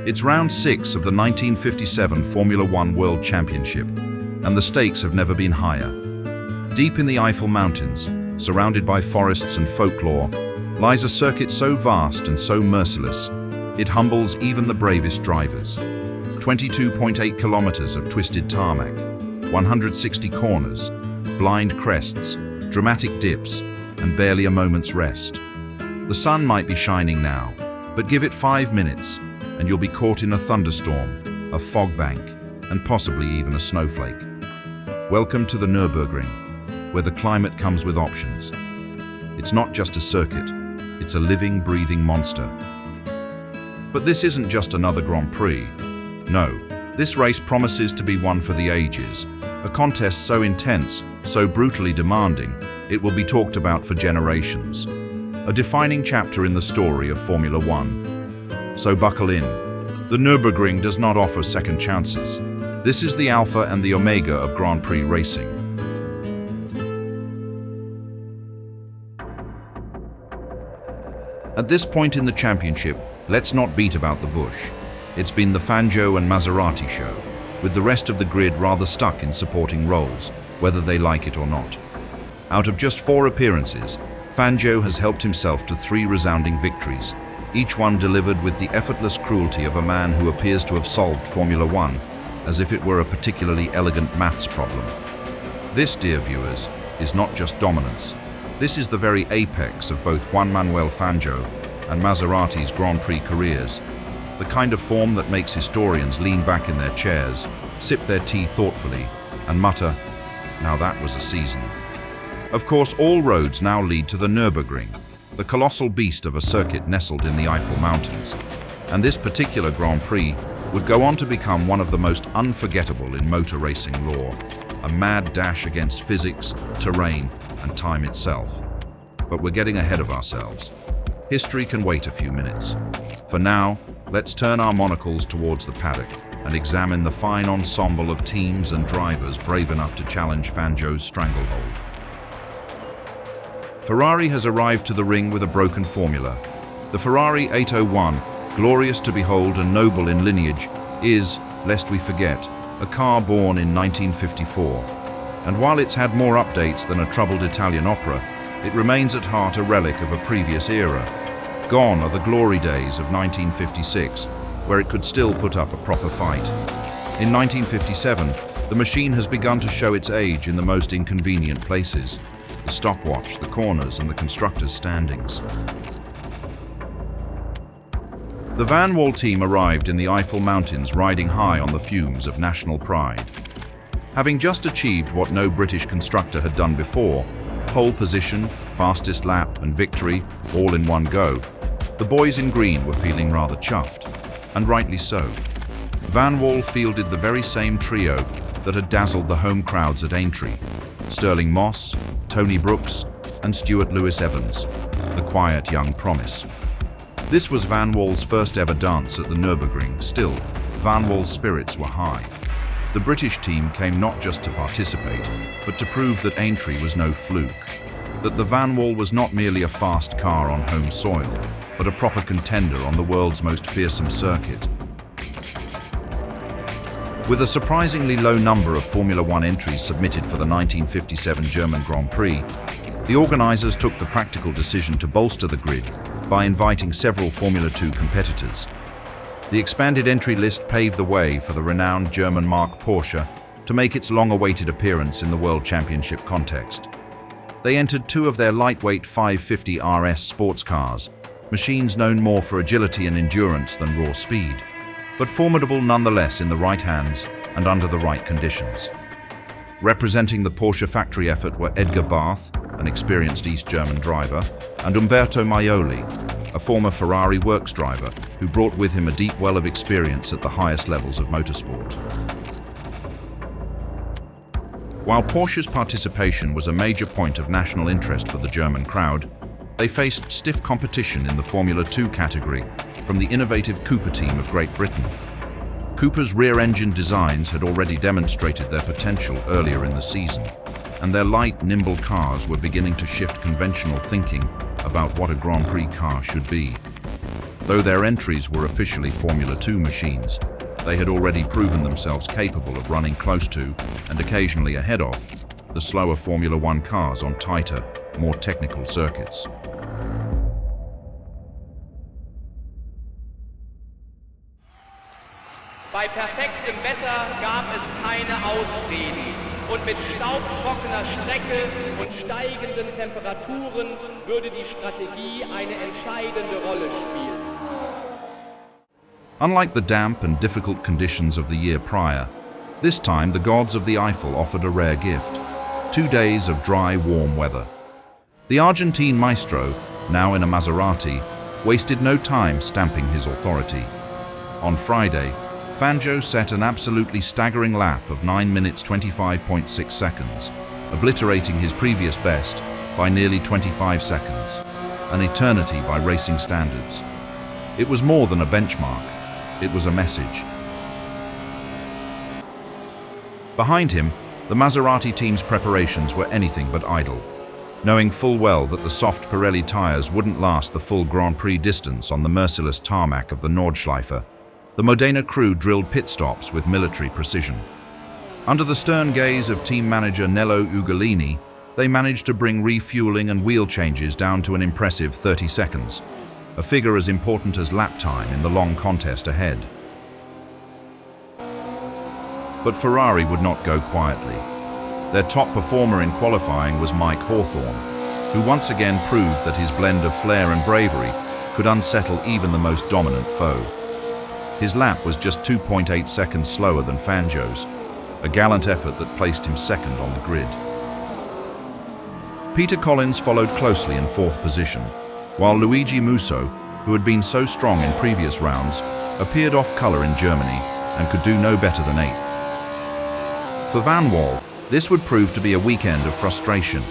It's round 6 of the 1957 Formula One World Championship, and the stakes have never been higher. Deep in the Eifel Mountains, surrounded by forests and folklore, lies a circuit so vast and so merciless, it humbles even the bravest drivers. 22.8 kilometers of twisted tarmac, 160 corners, blind crests, dramatic dips, and barely a moment's rest. The sun might be shining now, but give it 5 minutes, and you'll be caught in a thunderstorm, a fog bank, and possibly even a snowflake. Welcome to the Nürburgring, where the climate comes with options. It's not just a circuit, it's a living, breathing monster. But this isn't just another Grand Prix. No, this race promises to be one for the ages, a contest so intense, so brutally demanding, it will be talked about for generations. A defining chapter in the story of Formula One. So buckle in. The Nürburgring does not offer second chances. This is the alpha and the omega of Grand Prix racing. At this point in the championship, let's not beat about the bush. It's been the Fangio and Maserati show, with the rest of the grid rather stuck in supporting roles, whether they like it or not. Out of just 4 appearances, Fangio has helped himself to 3 resounding victories, each one delivered with the effortless cruelty of a man who appears to have solved Formula One, as if it were a particularly elegant maths problem. This, dear viewers, is not just dominance. This is the very apex of both Juan Manuel Fangio and Maserati's Grand Prix careers, the kind of form that makes historians lean back in their chairs, sip their tea thoughtfully, and mutter, "Now that was a season." Of course, all roads now lead to the Nürburgring, the colossal beast of a circuit nestled in the Eifel Mountains. And this particular Grand Prix would go on to become one of the most unforgettable in motor racing lore, a mad dash against physics, terrain, and time itself. But we're getting ahead of ourselves. History can wait a few minutes. For now, let's turn our monocles towards the paddock and examine the fine ensemble of teams and drivers brave enough to challenge Fangio's stranglehold. Ferrari has arrived to the ring with a broken formula. The Ferrari 801, glorious to behold and noble in lineage, is, lest we forget, a car born in 1954. And while it's had more updates than a troubled Italian opera, it remains at heart a relic of a previous era. Gone are the glory days of 1956, where it could still put up a proper fight. In 1957, the machine has begun to show its age in the most inconvenient places: the stopwatch, the corners, and the constructors' standings. The Van Wall team arrived in the Eifel Mountains riding high on the fumes of national pride. Having just achieved what no British constructor had done before, pole position, fastest lap, and victory, all in one go, the boys in green were feeling rather chuffed, and rightly so. Van Wall fielded the very same trio that had dazzled the home crowds at Aintree: Sterling Moss, Tony Brooks, and Stuart Lewis Evans, the quiet young promise. This was Van Wall's first ever dance at the Nürburgring. Still, Van Wall's spirits were high. The British team came not just to participate, but to prove that Aintree was no fluke, that the Van Wall was not merely a fast car on home soil, but a proper contender on the world's most fearsome circuit. With a surprisingly low number of Formula One entries submitted for the 1957 German Grand Prix, the organisers took the practical decision to bolster the grid by inviting several Formula 2 competitors. The expanded entry list paved the way for the renowned German marque Porsche to make its long-awaited appearance in the World Championship context. They entered 2 of their lightweight 550 RS sports cars, machines known more for agility and endurance than raw speed, but formidable nonetheless in the right hands and under the right conditions. Representing the Porsche factory effort were Edgar Barth, an experienced East German driver, and Umberto Maioli, a former Ferrari works driver who brought with him a deep well of experience at the highest levels of motorsport. While Porsche's participation was a major point of national interest for the German crowd, they faced stiff competition in the Formula 2 category from the innovative Cooper team of Great Britain. Cooper's rear-engine designs had already demonstrated their potential earlier in the season, and their light, nimble cars were beginning to shift conventional thinking about what a Grand Prix car should be. Though their entries were officially Formula 2 machines, they had already proven themselves capable of running close to, and occasionally ahead of, the slower Formula 1 cars on tighter, more technical circuits. Bei perfektem Wetter gab es keine Ausreden und mit staubtrockener Strecke und steigenden Temperaturen würde die Strategie eine entscheidende Rolle spielen. Unlike the damp and difficult conditions of the year prior, this time the gods of the Eifel offered a rare gift: 2 days of dry, warm weather. The Argentine maestro, now in a Maserati, wasted no time stamping his authority. On Friday, Fangio set an absolutely staggering lap of 9 minutes 25.6 seconds, obliterating his previous best by nearly 25 seconds, an eternity by racing standards. It was more than a benchmark, it was a message. Behind him, the Maserati team's preparations were anything but idle. Knowing full well that the soft Pirelli tyres wouldn't last the full Grand Prix distance on the merciless tarmac of the Nordschleife, the Modena crew drilled pit stops with military precision. Under the stern gaze of team manager Nello Ugolini, they managed to bring refueling and wheel changes down to an impressive 30 seconds, a figure as important as lap time in the long contest ahead. But Ferrari would not go quietly. Their top performer in qualifying was Mike Hawthorn, who once again proved that his blend of flair and bravery could unsettle even the most dominant foe. His lap was just 2.8 seconds slower than Fangio's, a gallant effort that placed him second on the grid. Peter Collins followed closely in fourth position, while Luigi Musso, who had been so strong in previous rounds, appeared off colour in Germany and could do no better than eighth. For Van Wall, this would prove to be a weekend of frustration.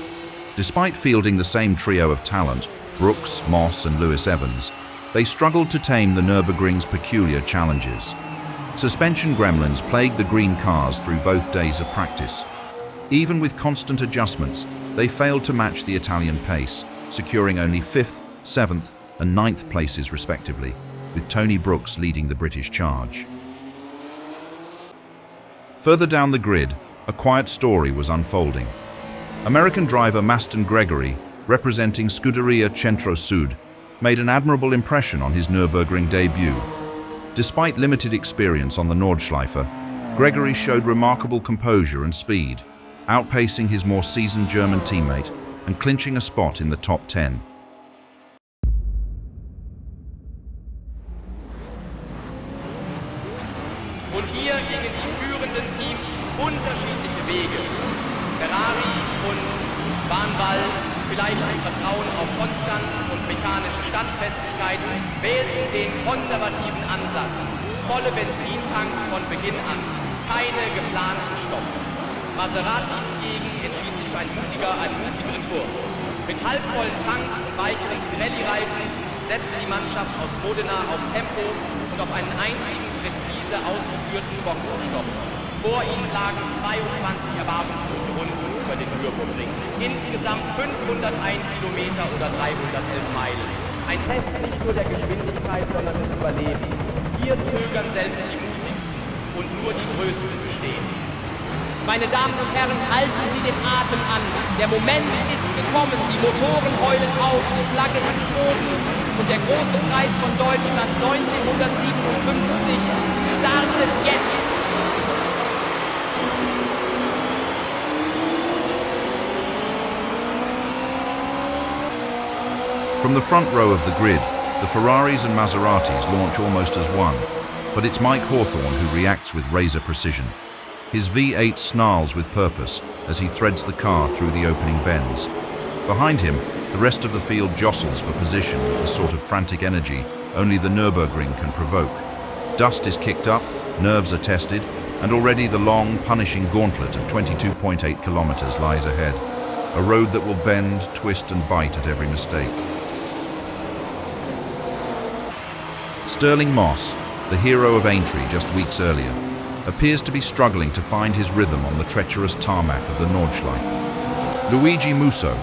Despite fielding the same trio of talent, Brooks, Moss and Lewis Evans, they struggled to tame the Nürburgring's peculiar challenges. Suspension gremlins plagued the green cars through both days of practice. Even with constant adjustments, they failed to match the Italian pace, securing only 5th, 7th and 9th places respectively, with Tony Brooks leading the British charge. Further down the grid, a quiet story was unfolding. American driver Maston Gregory, representing Scuderia Centro Sud, made an admirable impression on his Nürburgring debut. Despite limited experience on the Nordschleife, Gregory showed remarkable composure and speed, outpacing his more seasoned German teammate and clinching a spot in the top 10. Und hier gingen die führenden Teams unterschiedliche Wege. Ferrari und Bahnwall, vielleicht ein Vertrauen auf Konstanz und mechanische Standfestigkeit, wählten den konservativen Ansatz. Volle Benzintanks von Beginn an, keine geplanten Stopps. Maserati hingegen entschied sich für einen mutigeren Kurs. Mit halbvollen Tanks und weicheren Pirelli-Reifen setzte die Mannschaft aus Modena auf Tempo und auf einen einzigen präzise ausgeführten Boxenstopp. Vor ihnen lagen 22 erwartungslose Runden über den Nürburgring. Insgesamt 501 Kilometer oder 311 Meilen. Ein Test nicht nur der Geschwindigkeit, sondern des Überlebens. Hier zögern selbst die mutigsten und nur die Größten bestehen. Meine Damen und Herren, halten Sie den Atem an. Der Moment ist gekommen. Die Motoren heulen auf, die Flagge ist oben. Und der große Preis von Deutschland 1957 startet jetzt. From the front row of the grid, the Ferraris and Maseratis launch almost as one, but it's Mike Hawthorn who reacts with razor precision. His V8 snarls with purpose as he threads the car through the opening bends. Behind him, the rest of the field jostles for position with the sort of frantic energy only the Nürburgring can provoke. Dust is kicked up, nerves are tested, and already the long, punishing gauntlet of 22.8 kilometers lies ahead, a road that will bend, twist and bite at every mistake. Sterling Moss, the hero of Aintree just weeks earlier, appears to be struggling to find his rhythm on the treacherous tarmac of the Nordschleife. Luigi Musso,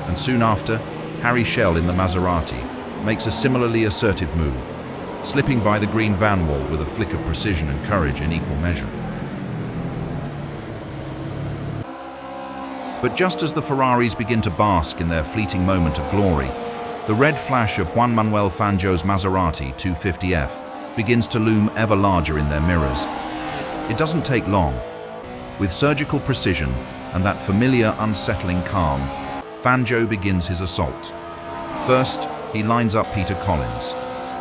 and soon after, Harry Schell in the Maserati, makes a similarly assertive move, slipping by the green van wall with a flick of precision and courage in equal measure. But just as the Ferraris begin to bask in their fleeting moment of glory, the red flash of Juan Manuel Fangio's Maserati 250F begins to loom ever larger in their mirrors. It doesn't take long. With surgical precision and that familiar, unsettling calm, Fangio begins his assault. First, he lines up Peter Collins,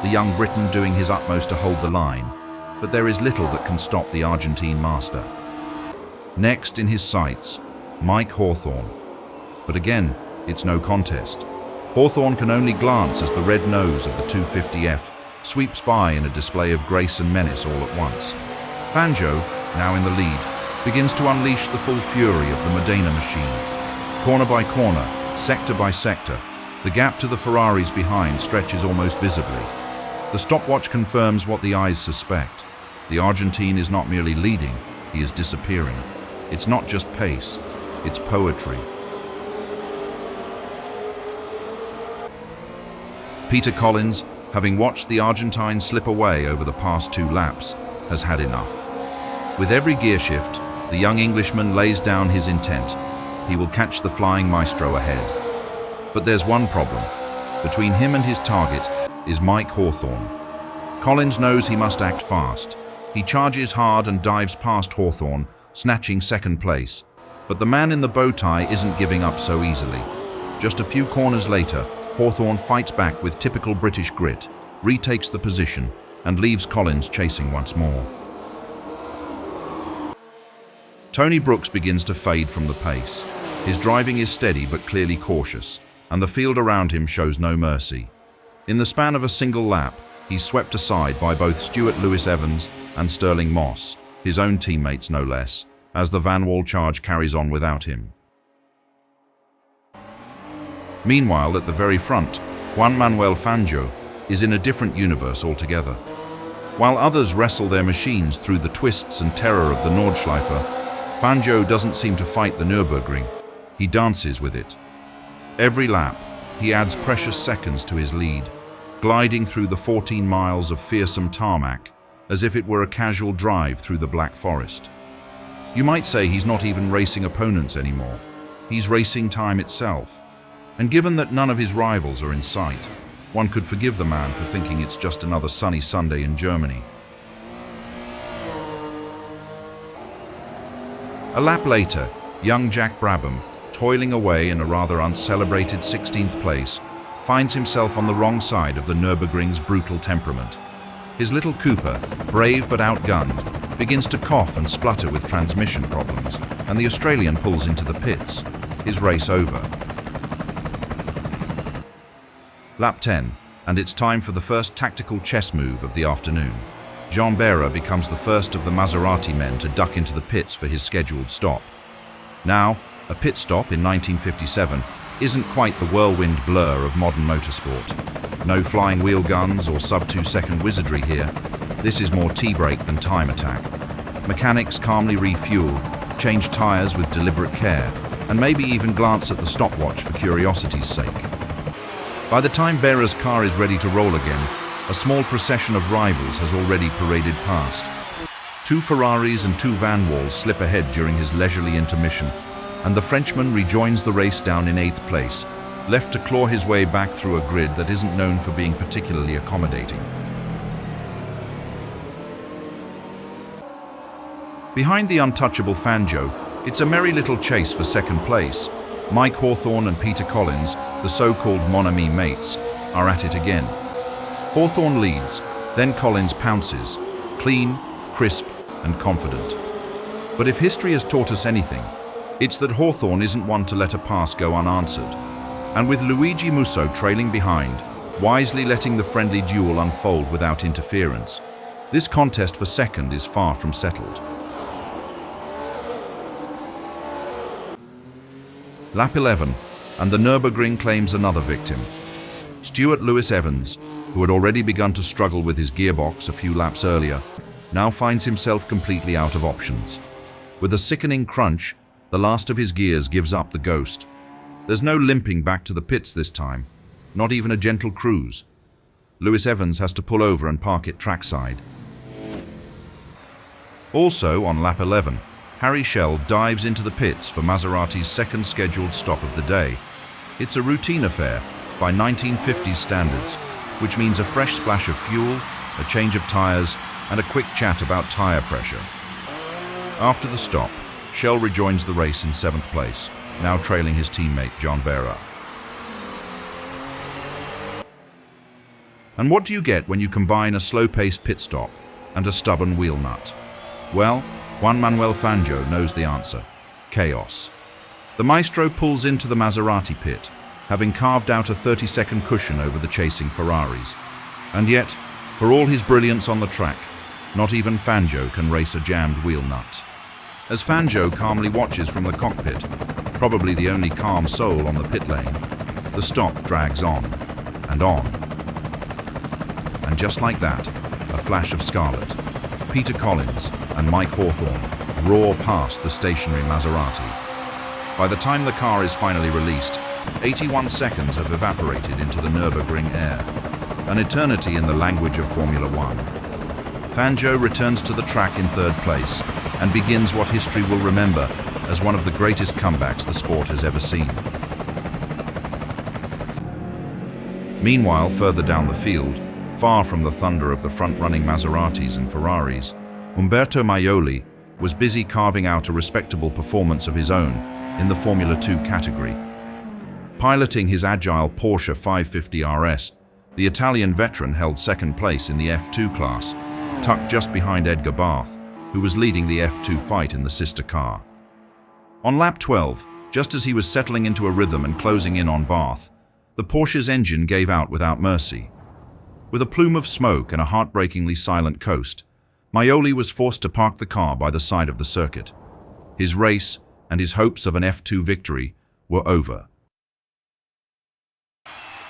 the young Briton doing his utmost to hold the line, but there is little that can stop the Argentine master. Next in his sights, Mike Hawthorn. But again, it's no contest. Hawthorn can only glance as the red nose of the 250F sweeps by in a display of grace and menace all at once. Fangio, now in the lead, begins to unleash the full fury of the Modena machine. Corner by corner, sector by sector, the gap to the Ferraris behind stretches almost visibly. The stopwatch confirms what the eyes suspect. The Argentine is not merely leading, he is disappearing. It's not just pace, it's poetry. Peter Collins, having watched the Argentine slip away over the past 2 laps, has had enough. With every gear shift, the young Englishman lays down his intent. He will catch the flying maestro ahead. But there's one problem. Between him and his target is Mike Hawthorn. Collins knows he must act fast. He charges hard and dives past Hawthorn, snatching second place. But the man in the bow tie isn't giving up so easily. Just a few corners later, Hawthorn fights back with typical British grit, retakes the position, and leaves Collins chasing once more. Tony Brooks begins to fade from the pace. His driving is steady but clearly cautious, and the field around him shows no mercy. In the span of a single lap, he's swept aside by both Stuart Lewis-Evans and Sterling Moss, his own teammates no less, as the Van Wall charge carries on without him. Meanwhile, at the very front, Juan Manuel Fangio is in a different universe altogether. While others wrestle their machines through the twists and terror of the Nordschleife, Fangio doesn't seem to fight the Nürburgring. He dances with it. Every lap, he adds precious seconds to his lead, gliding through the 14 miles of fearsome tarmac as if it were a casual drive through the Black Forest. You might say he's not even racing opponents anymore. He's racing time itself. And given that none of his rivals are in sight, one could forgive the man for thinking it's just another sunny Sunday in Germany. A lap later, young Jack Brabham, toiling away in a rather uncelebrated 16th place, finds himself on the wrong side of the Nürburgring's brutal temperament. His little Cooper, brave but outgunned, begins to cough and splutter with transmission problems, and the Australian pulls into the pits, his race over. Lap 10, and it's time for the first tactical chess move of the afternoon. Jean Behra becomes the first of the Maserati men to duck into the pits for his scheduled stop. Now, a pit stop in 1957 isn't quite the whirlwind blur of modern motorsport. No flying wheel guns or sub-2-second wizardry here. This is more tea-break than time attack. Mechanics calmly refuel, change tyres with deliberate care, and maybe even glance at the stopwatch for curiosity's sake. By the time Behra's car is ready to roll again, a small procession of rivals has already paraded past. 2 Ferraris and 2 Van Walls slip ahead during his leisurely intermission, and the Frenchman rejoins the race down in 8th place, left to claw his way back through a grid that isn't known for being particularly accommodating. Behind the untouchable Fangio, it's a merry little chase for second place. Mike Hawthorn and Peter Collins, the so-called Mon Ami mates, are at it again. Hawthorn leads, then Collins pounces, clean, crisp, and confident. But if history has taught us anything, it's that Hawthorn isn't one to let a pass go unanswered. And with Luigi Musso trailing behind, wisely letting the friendly duel unfold without interference, this contest for second is far from settled. Lap 11, and the Nürburgring claims another victim. Stuart Lewis-Evans, who had already begun to struggle with his gearbox a few laps earlier, now finds himself completely out of options. With a sickening crunch, the last of his gears gives up the ghost. There's no limping back to the pits this time, not even a gentle cruise. Lewis Evans has to pull over and park it trackside. Also, on lap 11, Harry Schell dives into the pits for Maserati's second scheduled stop of the day. It's a routine affair by 1950s standards, which means a fresh splash of fuel, a change of tires, and a quick chat about tire pressure. After the stop, Schell rejoins the race in 7th place, now trailing his teammate John Behra. And what do you get when you combine a slow-paced pit stop and a stubborn wheel nut? Well, Juan Manuel Fangio knows the answer: chaos. The maestro pulls into the Maserati pit, having carved out a 30-second cushion over the chasing Ferraris. And yet, for all his brilliance on the track, not even Fangio can race a jammed wheel nut. As Fangio calmly watches from the cockpit, probably the only calm soul on the pit lane, the stop drags on and on. And just like that, a flash of scarlet, Peter Collins and Mike Hawthorne roar past the stationary Maserati. By the time the car is finally released, 81 seconds have evaporated into the Nürburgring air, an eternity in the language of Formula One. Fangio returns to the track in 3rd place and begins what history will remember as one of the greatest comebacks the sport has ever seen. Meanwhile, further down the field, far from the thunder of the front-running Maseratis and Ferraris, Umberto Maioli was busy carving out a respectable performance of his own in the Formula 2 category. Piloting his agile Porsche 550 RS, the Italian veteran held 2nd place in the F2 class, tucked just behind Edgar Barth, who was leading the F2 fight in the sister car. On lap 12, just as he was settling into a rhythm and closing in on Barth, the Porsche's engine gave out without mercy. With a plume of smoke and a heartbreakingly silent coast, Maioli was forced to park the car by the side of the circuit. His race and his hopes of an F2 victory were over.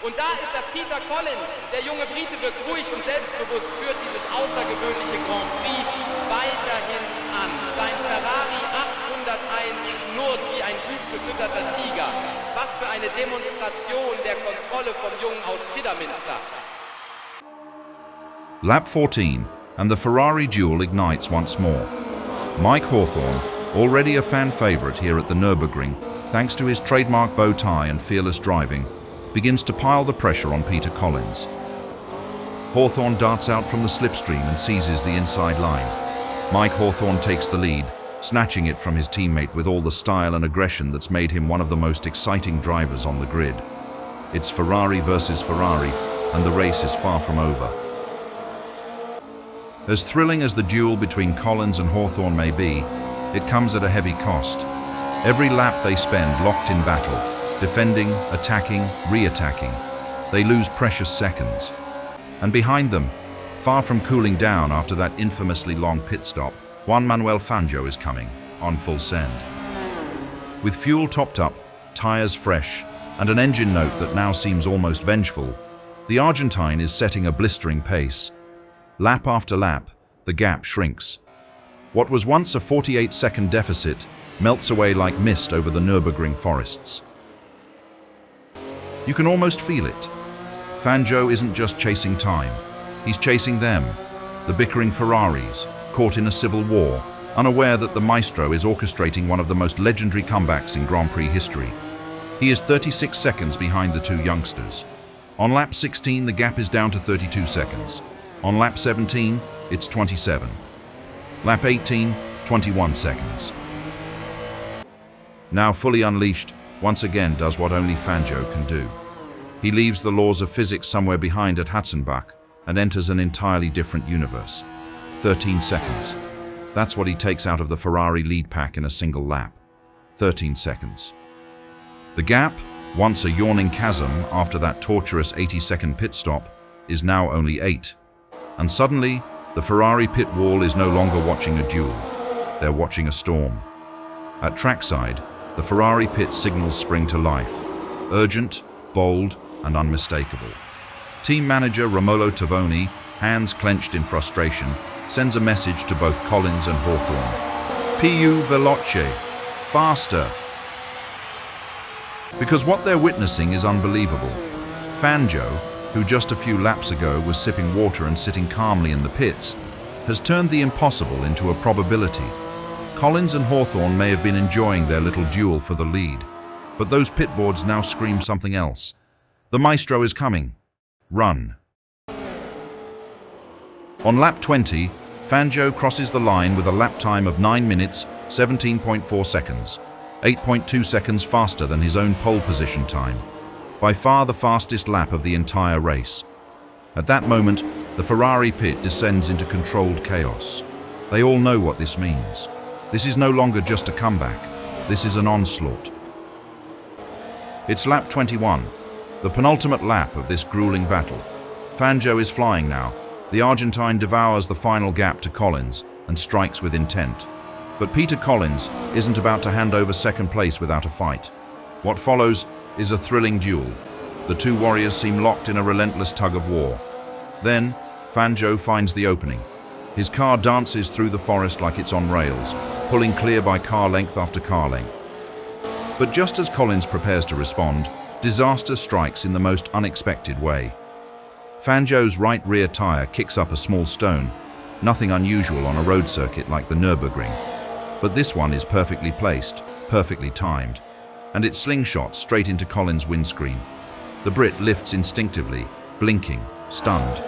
Und da ist er, Peter Collins, der junge Brite wirkt ruhig und selbstbewusst, führt dieses außergewöhnliche Grand Prix weiterhin an. Sein Ferrari 801 schnurrt wie ein blutgefütterter Tiger. Was für eine Demonstration der Kontrolle vom Jungen aus Kidderminster. Lap 14, and the Ferrari duel ignites once more. Mike Hawthorne, already a fan favorite here at the Nürburgring, thanks to his trademark bow tie and fearless driving, begins to pile the pressure on Peter Collins. Hawthorne darts out from the slipstream and seizes the inside line. Mike Hawthorne takes the lead, snatching it from his teammate with all the style and aggression that's made him one of the most exciting drivers on the grid. It's Ferrari versus Ferrari, and the race is far from over. As thrilling as the duel between Collins and Hawthorne may be, it comes at a heavy cost. Every lap they spend locked in battle, defending, attacking, re-attacking, they lose precious seconds. And behind them, far from cooling down after that infamously long pit stop, Juan Manuel Fangio is coming, on full send. With fuel topped up, tires fresh, and an engine note that now seems almost vengeful, the Argentine is setting a blistering pace. Lap after lap, the gap shrinks. What was once a 48-second deficit melts away like mist over the Nürburgring forests. You can almost feel it. Fangio isn't just chasing time, he's chasing them, the bickering Ferraris, caught in a civil war, unaware that the maestro is orchestrating one of the most legendary comebacks in Grand Prix history. He is 36 seconds behind the two youngsters. On lap 16, the gap is down to 32 seconds. On lap 17, it's 27. Lap 18, 21 seconds. Now fully unleashed, once again does what only Fangio can do. He leaves the laws of physics somewhere behind at Hatzenbach and enters an entirely different universe. 13 seconds. That's what he takes out of the Ferrari lead pack in a single lap. 13 seconds. The gap, once a yawning chasm after that torturous 80-second pit stop, is now only 8. And suddenly, the Ferrari pit wall is no longer watching a duel. They're watching a storm. At trackside, the Ferrari pit signals spring to life. Urgent, bold, and unmistakable. Team manager Romolo Tavoni, hands clenched in frustration, sends a message to both Collins and Hawthorne. Più veloce, faster. Because what they're witnessing is unbelievable. Fangio, who just a few laps ago was sipping water and sitting calmly in the pits, has turned the impossible into a probability. Collins and Hawthorn may have been enjoying their little duel for the lead, but those pit boards now scream something else. The maestro is coming. Run. On lap 20, Fangio crosses the line with a lap time of 9 minutes, 17.4 seconds, 8.2 seconds faster than his own pole position time. By far the fastest lap of the entire race. At that moment, the Ferrari pit descends into controlled chaos. They all know what this means. This is no longer just a comeback. This is an onslaught. It's lap 21, the penultimate lap of this grueling battle. Fangio is flying now. The Argentine devours the final gap to Collins and strikes with intent. But Peter Collins isn't about to hand over second place without a fight. What follows is a thrilling duel. The two warriors seem locked in a relentless tug of war. Then, Fangio finds the opening. His car dances through the forest like it's on rails, pulling clear by car length after car length. But just as Collins prepares to respond, disaster strikes in the most unexpected way. Fangio's right rear tire kicks up a small stone, nothing unusual on a road circuit like the Nürburgring. But this one is perfectly placed, perfectly timed, and it slingshots straight into Collins' windscreen. The Brit lifts instinctively, blinking, stunned.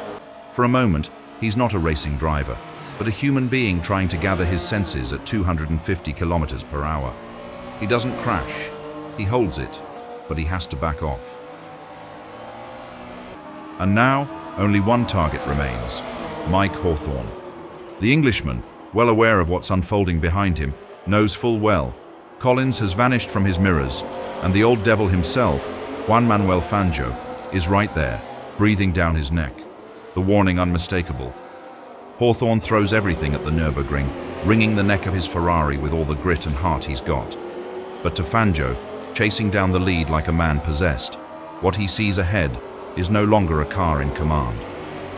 For a moment, he's not a racing driver, but a human being trying to gather his senses at 250 kilometers per hour. He doesn't crash. He holds it, but he has to back off. And now, only one target remains, Mike Hawthorn. The Englishman, well aware of what's unfolding behind him, knows full well Collins has vanished from his mirrors, and the old devil himself, Juan Manuel Fangio, is right there, breathing down his neck, the warning unmistakable. Hawthorn throws everything at the Nürburgring, wringing the neck of his Ferrari with all the grit and heart he's got. But to Fangio, chasing down the lead like a man possessed, what he sees ahead is no longer a car in command.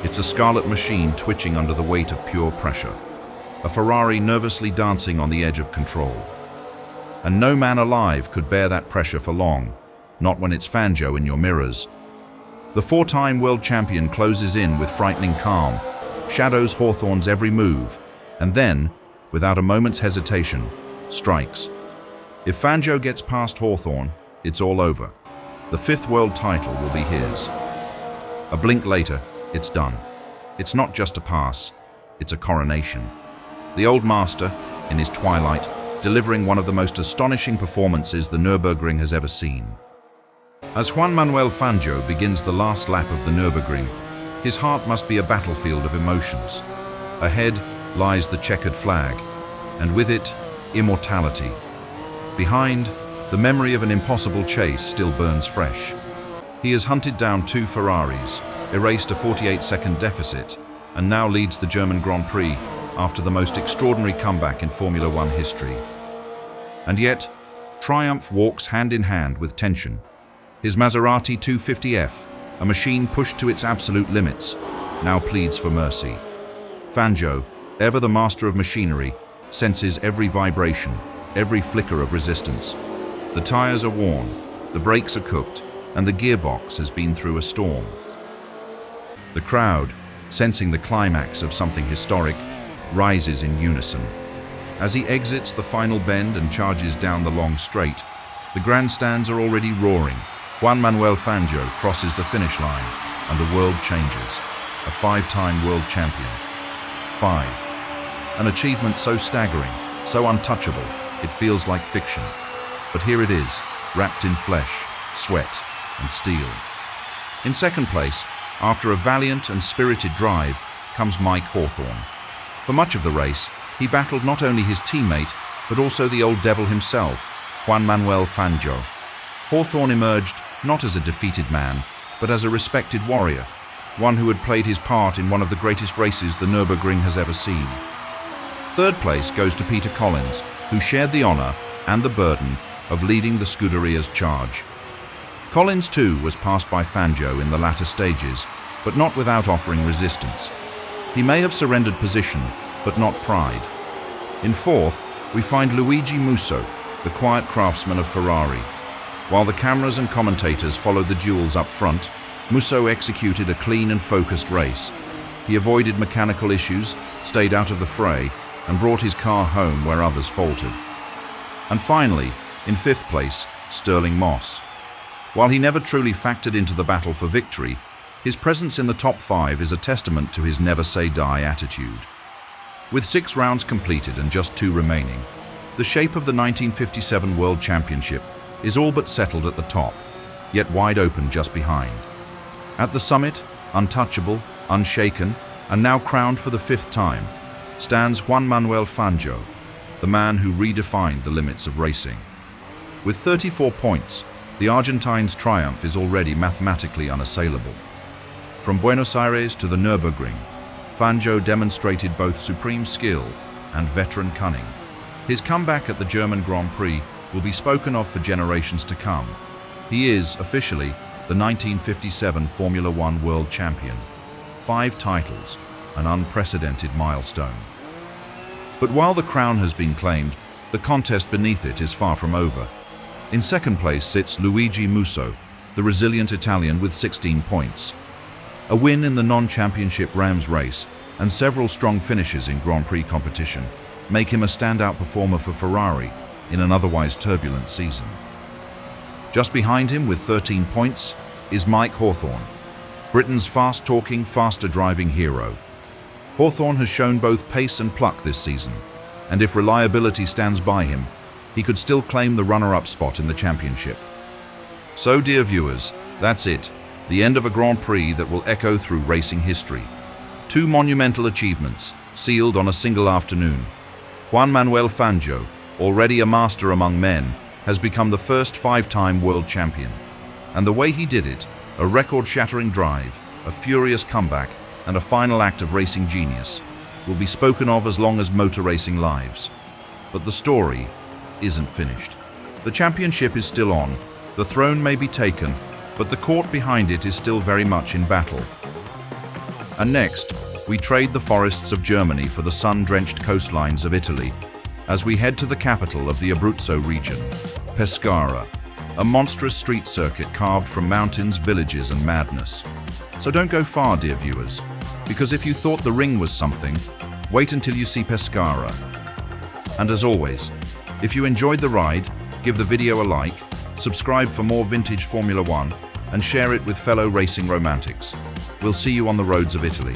It's a scarlet machine twitching under the weight of pure pressure. A Ferrari nervously dancing on the edge of control. And no man alive could bear that pressure for long, not when it's Fangio in your mirrors. The four-time world champion closes in with frightening calm, shadows Hawthorn's every move, and then, without a moment's hesitation, strikes. If Fangio gets past Hawthorn, it's all over. The fifth world title will be his. A blink later, it's done. It's not just a pass, it's a coronation. The old master, in his twilight, delivering one of the most astonishing performances the Nürburgring has ever seen. As Juan Manuel Fangio begins the last lap of the Nürburgring, his heart must be a battlefield of emotions. Ahead lies the checkered flag, and with it, immortality. Behind, the memory of an impossible chase still burns fresh. He has hunted down two Ferraris, erased a 48-second deficit, and now leads the German Grand Prix after the most extraordinary comeback in Formula One history. And yet, triumph walks hand in hand with tension. His Maserati 250F, a machine pushed to its absolute limits, now pleads for mercy. Fangio, ever the master of machinery, senses every vibration, every flicker of resistance. The tires are worn, the brakes are cooked, and the gearbox has been through a storm. The crowd, sensing the climax of something historic, rises in unison. As he exits the final bend and charges down the long straight, the grandstands are already roaring. Juan Manuel Fangio crosses the finish line, and the world changes. A five-time world champion. 5. An achievement so staggering, so untouchable, it feels like fiction. But here it is, wrapped in flesh, sweat, and steel. In second place, after a valiant and spirited drive, comes Mike Hawthorn. For much of the race, he battled not only his teammate, but also the old devil himself, Juan Manuel Fangio. Hawthorn emerged not as a defeated man, but as a respected warrior, one who had played his part in one of the greatest races the Nürburgring has ever seen. Third place goes to Peter Collins, who shared the honor and the burden of leading the Scuderia's charge. Collins too was passed by Fangio in the latter stages, but not without offering resistance. He may have surrendered position, but not pride. In fourth, we find Luigi Musso, the quiet craftsman of Ferrari. While the cameras and commentators follow the duels up front, Musso executed a clean and focused race. He avoided mechanical issues, stayed out of the fray, and brought his car home where others faltered. And finally, in fifth place, Stirling Moss. While he never truly factored into the battle for victory, his presence in the top 5 is a testament to his never-say-die attitude. With 6 rounds completed and just 2 remaining, the shape of the 1957 World Championship is all but settled at the top, yet wide open just behind. At the summit, untouchable, unshaken, and now crowned for the 5th time, stands Juan Manuel Fangio, the man who redefined the limits of racing. With 34 points, the Argentine's triumph is already mathematically unassailable. From Buenos Aires to the Nürburgring, Fangio demonstrated both supreme skill and veteran cunning. His comeback at the German Grand Prix will be spoken of for generations to come. He is, officially, the 1957 Formula One World Champion. 5 titles, an unprecedented milestone. But while the crown has been claimed, the contest beneath it is far from over. In second place sits Luigi Musso, the resilient Italian with 16 points. A win in the non-championship Rams race and several strong finishes in Grand Prix competition make him a standout performer for Ferrari in an otherwise turbulent season. Just behind him with 13 points is Mike Hawthorn, Britain's fast-talking, faster-driving hero. Hawthorn has shown both pace and pluck this season, and if reliability stands by him, he could still claim the runner-up spot in the championship. So, dear viewers, that's it, the end of a Grand Prix that will echo through racing history. 2 monumental achievements, sealed on a single afternoon. Juan Manuel Fangio, already a master among men, has become the first 5-time world champion. And the way he did it, a record-shattering drive, a furious comeback, and a final act of racing genius, will be spoken of as long as motor racing lives. But the story isn't finished. The championship is still on, the throne may be taken, but the court behind it is still very much in battle. And next, we trade the forests of Germany for the sun-drenched coastlines of Italy, as we head to the capital of the Abruzzo region, Pescara, a monstrous street circuit carved from mountains, villages, and madness. So don't go far, dear viewers, because if you thought the ring was something, wait until you see Pescara. And as always, if you enjoyed the ride, give the video a like, subscribe for more vintage Formula One, and share it with fellow racing romantics. We'll see you on the roads of Italy.